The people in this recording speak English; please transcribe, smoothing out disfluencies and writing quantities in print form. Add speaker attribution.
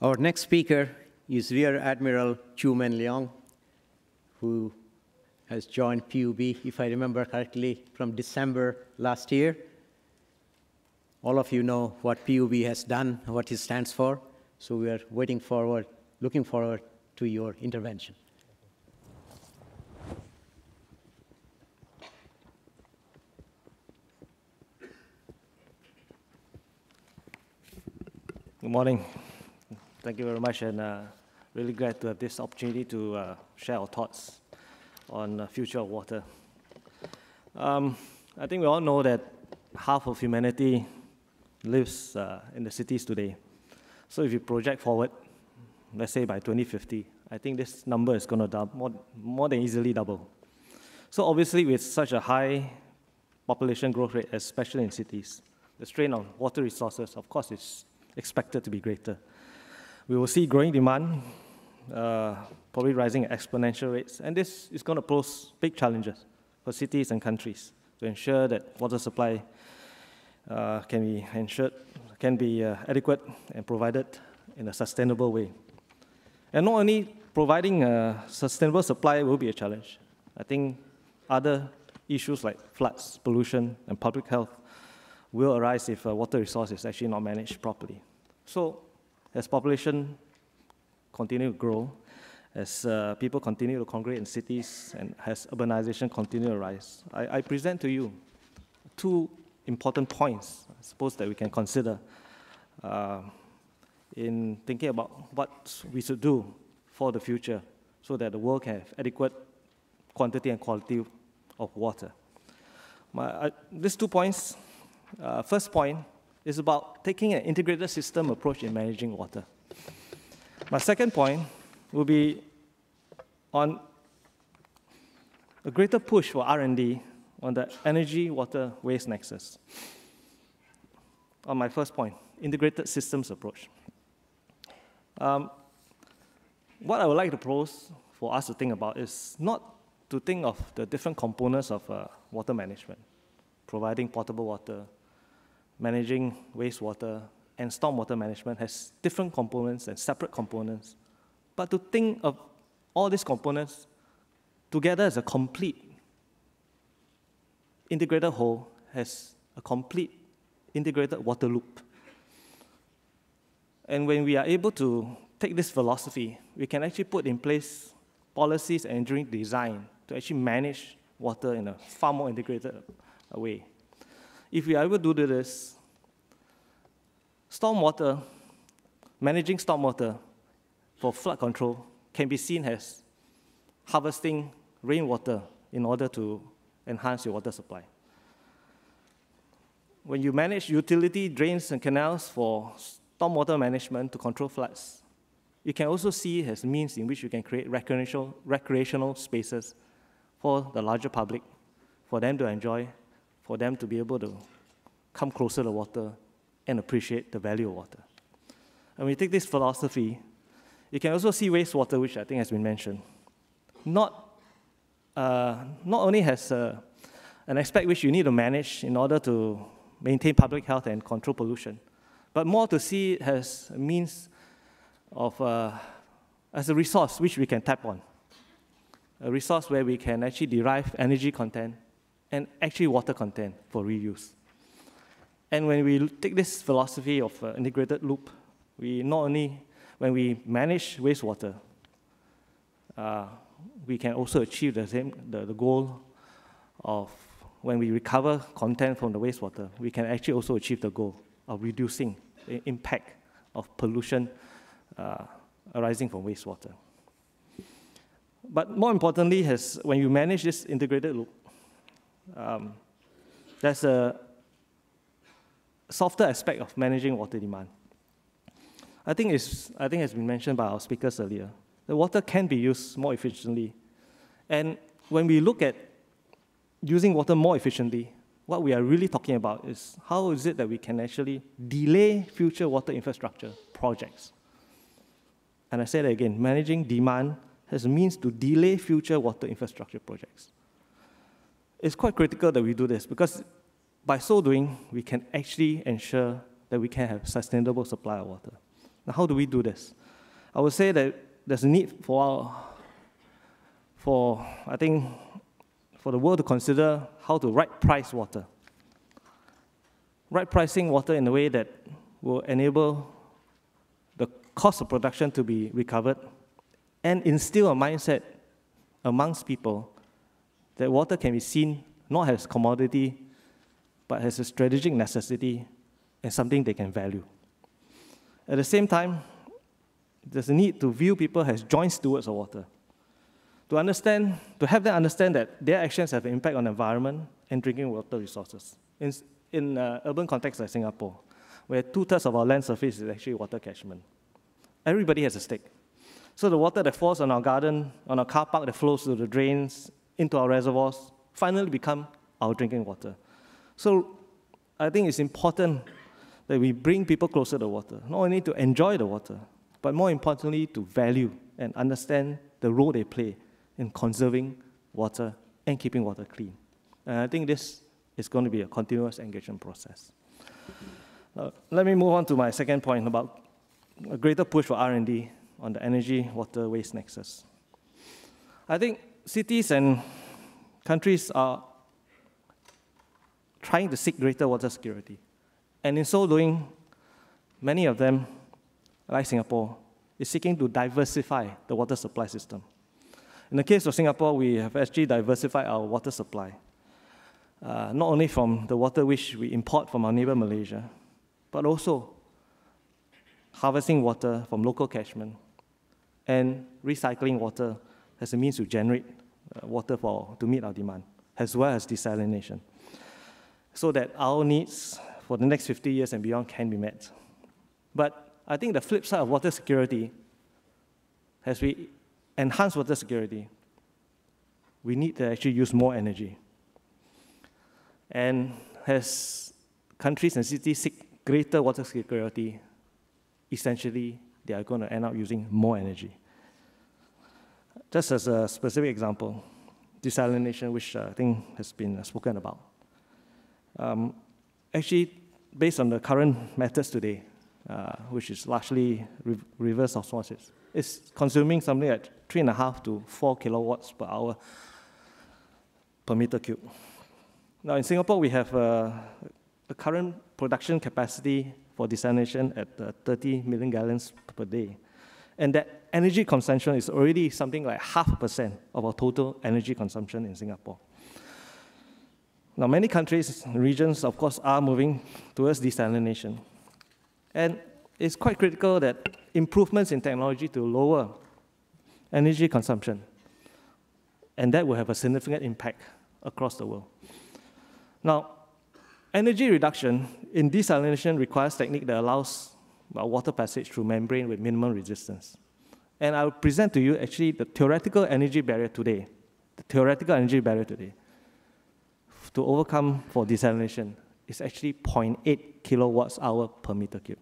Speaker 1: Our next speaker is Rear Admiral Leong, who has joined PUB, if I remember correctly, from December last year. All of you know what PUB has done, what it stands for, so we are looking forward to your intervention.
Speaker 2: Good morning. Thank you very much, and really glad to have this opportunity to share our thoughts on the future of water. I think we all know that half of humanity lives in the cities today. So if you project forward, let's say by 2050, I think this number is going to double, more than easily double. So obviously, with such a high population growth rate, especially in cities, the strain on water resources, of course, is expected to be greater. We will see growing demand, probably rising at exponential rates, and this is going to pose big challenges for cities and countries to ensure that water supply can be adequate and provided in a sustainable way. And not only providing a sustainable supply will be a challenge. I think other issues like floods, pollution, and public health will arise if a water resource is actually not managed properly. So as population continue to grow, as people continue to congregate in cities, and as urbanization continue to rise, I present to you two important points, I suppose, that we can consider in thinking about what we should do for the future so that the world can have adequate quantity and quality of water. These 2 points, first point is about taking an integrated system approach in managing water. My second point will be on a greater push for R&D on the energy-water-waste nexus. On my first point, integrated systems approach. What I would like to propose for us to think about is not to think of the different components of water management, providing potable water, managing wastewater, and stormwater management has different components and separate components, but to think of all these components together as a complete integrated whole, has a complete integrated water loop. And when we are able to take this philosophy, we can actually put in place policies and engineering design to actually manage water in a far more integrated way. If we are able to do this, managing stormwater for flood control can be seen as harvesting rainwater in order to enhance your water supply. When you manage utility drains and canals for stormwater management to control floods, you can also see it as a means in which you can create recreational spaces for the larger public, for them to enjoy, for them to be able to come closer to water and appreciate the value of water. And when you take this philosophy, you can also see wastewater, which I think has been mentioned. Not only has an aspect which you need to manage in order to maintain public health and control pollution, but more to see it as a means of, as a resource which we can tap on, a resource where we can actually derive energy content and actually water content for reuse. And when we take this philosophy of integrated loop, we not only, when we manage wastewater, we can also achieve the goal of when we recover content from the wastewater, we can actually also achieve the goal of reducing the impact of pollution arising from wastewater. But more importantly, when you manage this integrated loop, there's a softer aspect of managing water demand. I think has been mentioned by our speakers earlier. The water can be used more efficiently. And when we look at using water more efficiently, what we are really talking about is how is it that we can actually delay future water infrastructure projects. And I say that again, managing demand has a means to delay future water infrastructure projects. It's quite critical that we do this because by so doing, we can actually ensure that we can have sustainable supply of water. Now, how do we do this? I would say that there's a need for the world to consider how to right price water. Right pricing water in a way that will enable the cost of production to be recovered and instill a mindset amongst people that water can be seen not as commodity, but as a strategic necessity and something they can value. At the same time, there's a need to view people as joint stewards of water, to have them understand that their actions have an impact on the environment and drinking water resources. In urban context like Singapore, where 2/3 of our land surface is actually water catchment, everybody has a stake. So the water that falls on our garden, on our car park, that flows through the drains, into our reservoirs, finally become our drinking water. So I think it's important that we bring people closer to water, not only to enjoy the water, but more importantly, to value and understand the role they play in conserving water and keeping water clean. And I think this is going to be a continuous engagement process. Now, let me move on to my second point about a greater push for R&D on the energy-water waste nexus. I think cities and countries are trying to seek greater water security. And in so doing, many of them, like Singapore, is seeking to diversify the water supply system. In the case of Singapore, we have actually diversified our water supply, not only from the water which we import from our neighbor Malaysia, but also harvesting water from local catchment and recycling water as a means to generate water to meet our demand, as well as desalination, so that our needs for the next 50 years and beyond can be met. But I think the flip side of water security, as we enhance water security, we need to actually use more energy. And as countries and cities seek greater water security, essentially, they are going to end up using more energy. Just as a specific example, desalination, which I think has been spoken about. Actually, based on the current methods today, which is largely reverse osmosis, it's consuming something like 3.5 to 4 kilowatts per hour per meter cube. Now, in Singapore, we have a current production capacity for desalination at 30 million gallons per day. And that energy consumption is already something like 0.5% of our total energy consumption in Singapore. Now, many countries and regions, of course, are moving towards desalination. And it's quite critical that improvements in technology to lower energy consumption, and that will have a significant impact across the world. Now, energy reduction in desalination requires technique that allows water passage through membrane with minimum resistance. And I'll present to you actually the theoretical energy barrier today. The theoretical energy barrier today to overcome for desalination is actually 0.8 kilowatts hour per meter cube.